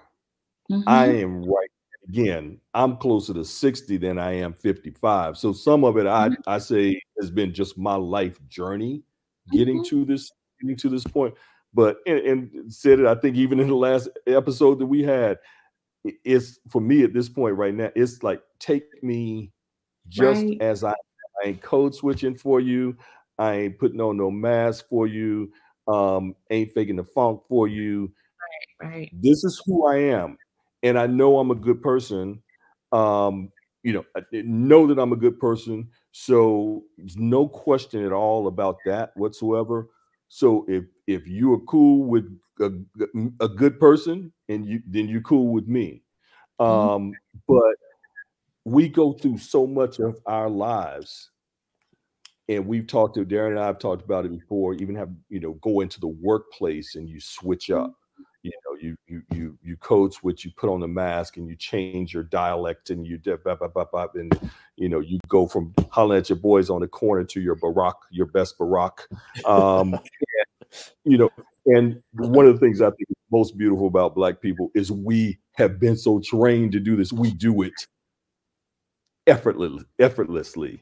I am right. Again, I'm closer to 60 than I am 55. So some of it I say has been just my life journey getting to this point. But and said it, I think even in the last episode that we had, it's for me at this point right now, it's like, take me just as I ain't code switching for you. I ain't putting on no mask for you. Ain't faking the funk for you.
Right.
This is who I am. And I know I'm a good person. I know that I'm a good person. So there's no question at all about that whatsoever. So if you are cool with a good person, and then you're cool with me. But we go through so much of our lives, and Darren and I have talked about it before, even have, go into the workplace and you switch up. You code switch, you put on the mask and you change your dialect and you you go from hollering at your boys on the corner to your best Barack. And one of the things I think is most beautiful about Black people is we have been so trained to do this. We do it effortlessly.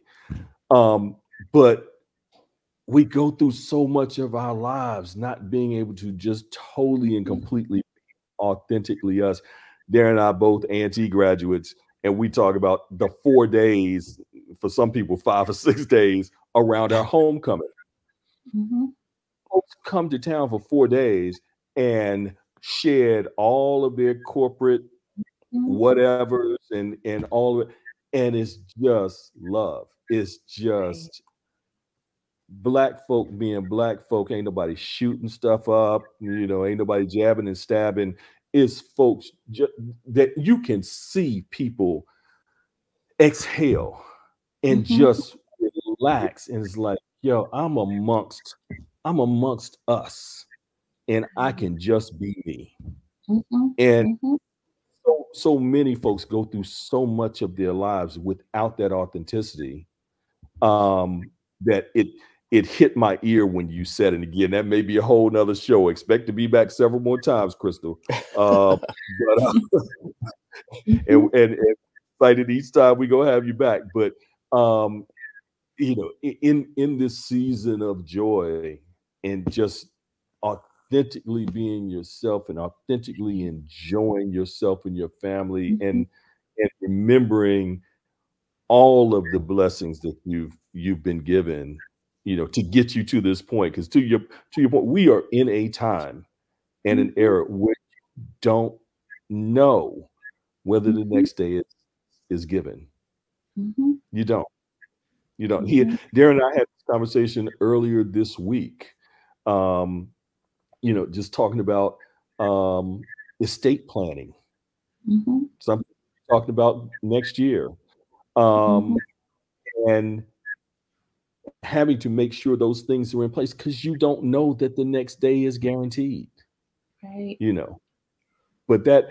But we go through so much of our lives not being able to just totally and completely authentically us. Darren and I both A&T graduates, and we talk about the 4 days for some people 5 or 6 days around our homecoming. Folks come to town for 4 days and shed all of their corporate whatevers and all of it, and it's just love. It's just Black folk being Black folk. Ain't nobody shooting stuff up, ain't nobody jabbing and stabbing. It's folks that you can see people exhale and just relax, and it's like, yo, I'm amongst us, and I can just be me. And so many folks go through so much of their lives without that authenticity, that it hit my ear when you said it. Again, that may be a whole nother show. Expect to be back several more times, Crystal. And excited each time we go have you back. But in this season of joy and just authentically being yourself and authentically enjoying yourself and your family, and remembering all of the blessings that you've been given, to get you to this point. Because to your point, we are in a time and an era where you don't know whether the next day is given. You don't. Darren and I had this conversation earlier this week. Just talking about estate planning. Something talking about next year. And having to make sure those things are in place, because you don't know that the next day is guaranteed.
Right.
But that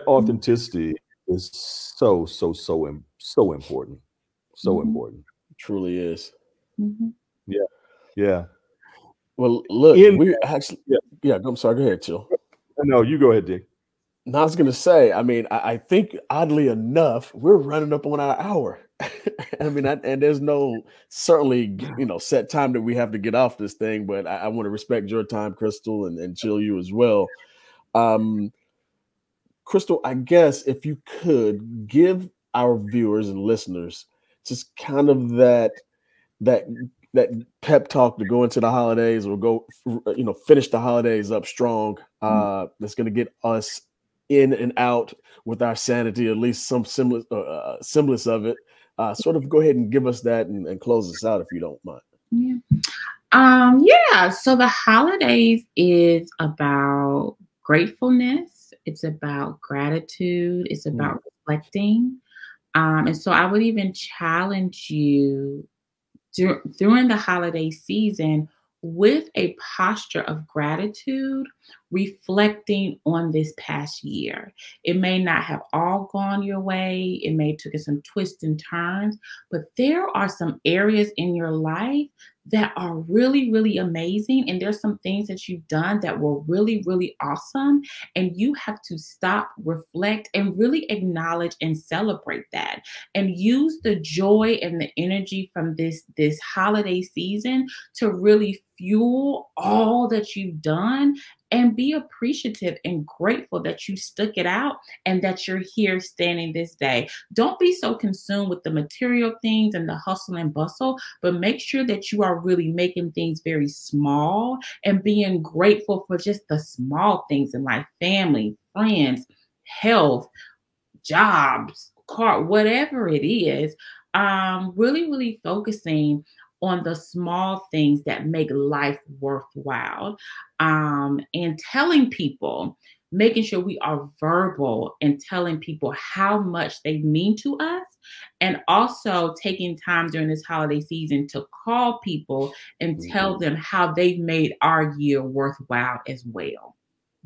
authenticity is so important. So important.
It truly is.
Yeah.
Well, look, we actually, I'm sorry. Go ahead, Chill.
No, you go ahead, Dick.
No, I was going to say, I mean, I think oddly enough, we're running up on our hour. I mean, and there's no certainly, set time that we have to get off this thing, but I want to respect your time, Crystal, and Chill, you as well. Crystal, I guess if you could give our viewers and listeners just kind of that pep talk to go into the holidays, or go, finish the holidays up strong. That's going to get us in and out with our sanity, at least some semblance of it. Sort of go ahead and give us that and close us out if you don't mind.
So the holidays is about gratefulness. It's about gratitude. It's about reflecting. And so I would even challenge you during the holiday season with a posture of gratitude, reflecting on this past year. It may not have all gone your way. It may have taken some twists and turns, but there are some areas in your life that are really, really amazing. And there's some things that you've done that were really, really awesome. And you have to stop, reflect, and really acknowledge and celebrate that. And use the joy and the energy from this holiday season to really fuel all that you've done, and be appreciative and grateful that you stuck it out and that you're here standing this day. Don't be so consumed with the material things and the hustle and bustle, but make sure that you are really making things very small and being grateful for just the small things in life: family, friends, health, jobs, car, whatever it is. Really, really focusing on the small things that make life worthwhile, and telling people, making sure we are verbal and telling people how much they mean to us, and also taking time during this holiday season to call people and tell them how they've made our year worthwhile as well.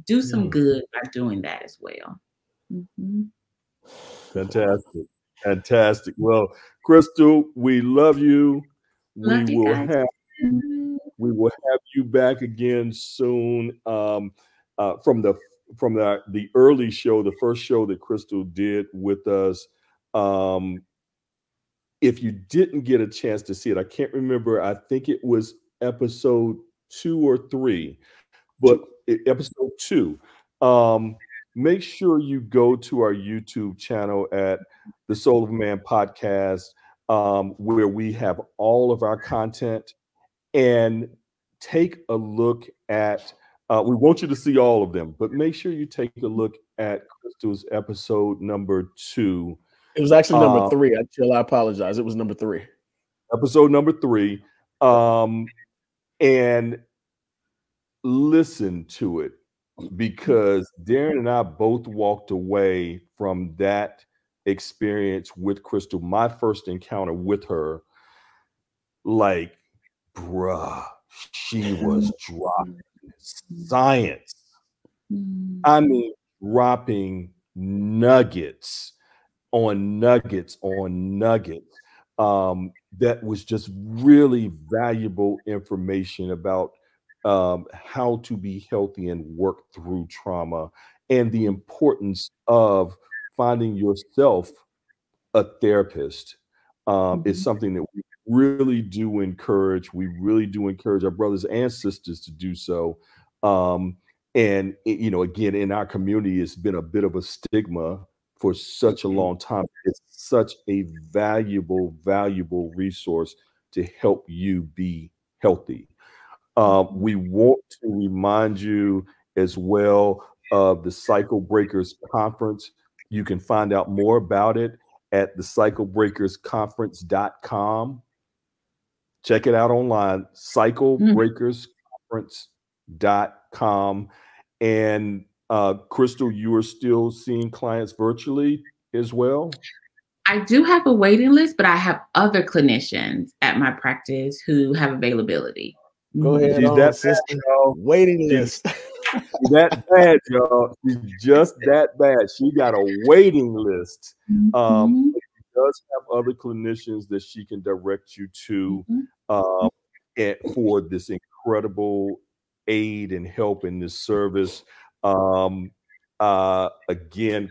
Do some good by doing that as well.
Fantastic. Well, Crystal, we love you. We will have you back again soon. From the early show, the first show that Crystal did with us. If you didn't get a chance to see it, I can't remember. I think it was episode 2 or 3, but episode 2. Make sure you go to our YouTube channel at the Soul of a Man podcast. where we have all of our content, and take a look at, we want you to see all of them, but make sure you take a look at Crystal's episode number 2.
It was actually number 3. I apologize. It was number 3.
Episode number 3. And listen to it, because Darren and I both walked away from that experience with Crystal, my first encounter with her, like, bruh, she was dropping science. I mean, dropping nuggets on nuggets on nuggets. That was just really valuable information about how to be healthy and work through trauma, and the importance of finding yourself a therapist. It's something that we really do encourage. We really do encourage our brothers and sisters to do so. And you know, again, in our community, it's been a bit of a stigma for such a long time. It's such a valuable, valuable resource to help you be healthy. We want to remind you as well of the Cycle Breakers Conference. You can find out more about it at the cyclebreakersconference.com. Check it out online, cyclebreakersconference.com. And Crystal, you are still seeing clients virtually as well?
I do have a waiting list, but I have other clinicians at my practice who have availability.
Go ahead.
She's that bad, y'all.
Waiting list.
She's that bad, y'all. She's just that bad. She got a waiting list. She does have other clinicians that she can direct you to for this incredible aid and help in this service. Again,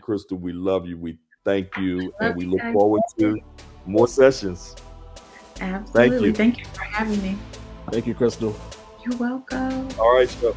Crystal, we love you. We thank you, and we look forward to more sessions.
Absolutely. Thank you for having me.
Thank you, Crystal.
You're welcome.
All right, so